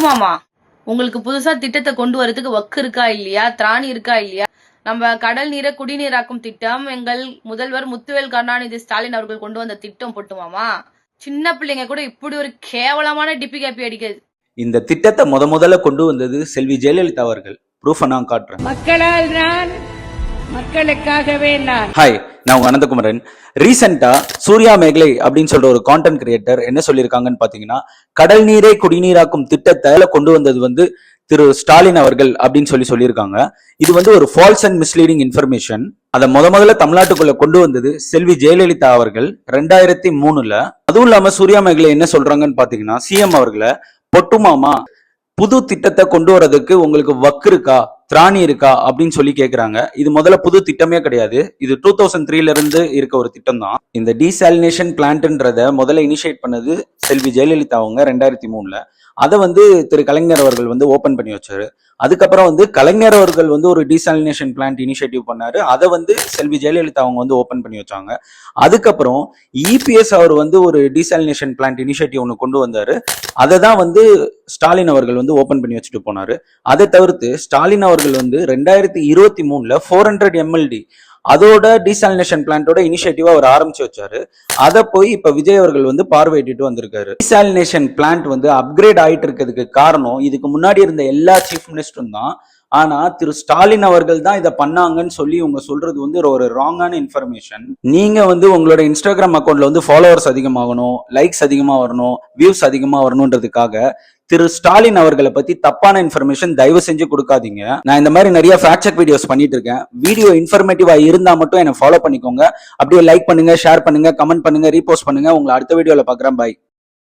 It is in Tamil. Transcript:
மாமா, உங்களுக்கு புதுசா திட்டத்தை கொண்டு வரதுக்கு வக்கு இருக்கா இல்லையா, திராணி இருக்கா இல்லையா? நம்ம கடல் நீரை குடிநீராக்கும் திட்டம் எங்கள் முதல்வர் முத்துவேல் கருணாநிதி ஸ்டாலின் அவர்கள் கொண்டு வந்த திட்டம் பொட்டு மாமா. சின்ன பிள்ளைங்க கூட இப்படி ஒரு கேவலமான டிப்பி காப்பி அடிக்குது. இந்த திட்டத்தை முதல்ல கொண்டு வந்தது செல்வி ஜெயலலிதா அவர்கள். ப்ரூஃப் நான் காட்டுறேன். மக்களால் நான், மக்களுக்காகவே நான். ஹாய், நான் உங்க அனந்தகுமரன். ரீசெண்டா சூர்யா மேகலை அப்படின்னு சொல்ற ஒரு கான்டென்ட் கிரியேட்டர் என்ன சொல்லியிருக்காங்கன்னு பாத்தீங்கன்னா, கடல் நீரை குடிநீராக்கும் திட்டத்தை கொண்டு வந்தது திரு ஸ்டாலின் அவர்கள் அப்படின்னு சொல்லியிருக்காங்க. இது ஒரு ஃபால்ஸ் அண்ட் மிஸ்லீடிங் இன்ஃபர்மேஷன். அதை முதல்ல தமிழ்நாட்டுக்குள்ள கொண்டு வந்தது செல்வி ஜெயலலிதா அவர்கள் 2003. அதுவும் இல்லாம சூர்யா மேகலை என்ன சொல்றாங்கன்னு பாத்தீங்கன்னா, சிஎம் அவர்களை பொட்டு மாமா புது திட்டத்தை கொண்டு வரதுக்கு உங்களுக்கு வக்கு இருக்கா, திராணி இருக்கா அப்படின்னு சொல்லி கேக்குறாங்க. இது முதல்ல புது திட்டமே கிடையாது. இது 2003ல இருந்து இருக்க ஒரு திட்டம் தான். இந்த டீசாலினேஷன் பிளான்ட்ன்றத முதல்ல இனிஷியேட் பண்ணது செல்வி ஜெயலலிதா அவங்க 2003. அதை திரு கலைஞர் அவர்கள் ஓபன் பண்ணி வச்சாரு. அதுக்கப்புறம் கலைஞர் அவர்கள் ஒரு டீசாலினேஷன் பிளான்ட் இனிஷியேட்டிவ் பண்ணாரு. அதை செல்வி ஜெயலலிதா அவங்க ஓபன் பண்ணி வச்சாங்க. அதுக்கப்புறம் இபிஎஸ் அவர் ஒரு டீசாலினேஷன் பிளான்ட் இனிஷியேட்டிவ் ஒன்று கொண்டு வந்தாரு. அதை தான் ஸ்டாலின் அவர்கள் ஓபன் பண்ணி வச்சுட்டு போனாரு. அதை தவிர்த்து ஸ்டாலின் அவர்கள் 2023 400 MLD அதோட டீசாலினேஷன் பிளான்டோட இனிஷியேட்டிவா அவர் ஆரம்பிச்சு வச்சாரு. அதை போய் இப்ப விஜய் அவர்கள் பார்வையிட்டு வந்திருக்காரு. டீசாலினேஷன் பிளான்ட் அப்கிரேட் ஆயிட்டு இருக்கிறதுக்கு காரணம் இதுக்கு முன்னாடி இருந்த எல்லா சீஃப் மினிஸ்டரும் தான். ஆனா திரு ஸ்டாலின் அவர்கள் தான் இதை பண்ணாங்கன்னு சொல்லி இவங்க சொல்றது ஒரு ராங்கான இன்ஃபர்மேஷன். நீங்க உங்களோட இன்ஸ்டாகிராம் அக்கௌண்ட்ல ஃபாலோவர்ஸ் அதிகமாகணும், லைக்ஸ் அதிகமா வரணும், வியூஸ் அதிகமா வரணும்ன்றதுக்காக திரு ஸ்டாலின் அவர்களை பத்தி தப்பான இன்ஃபர்மேஷன் தயவு செஞ்சு கொடுக்காதீங்க. நான் இந்த மாதிரி நிறைய ஃபேக்ட் செக் வீடியோஸ் பண்ணிட்டு இருக்கேன். வீடியோ இன்ஃபர்மேட்டிவா இருந்தா மட்டும் என்ன ஃபாலோ பண்ணிக்கோங்க. அப்படியே லைக் பண்ணுங்க, ஷேர் பண்ணுங்க, கமெண்ட் பண்ணுங்க, ரீபோஸ்ட் பண்ணுங்க. உங்களை அடுத்த வீடியோல பாக்குறேன். பை.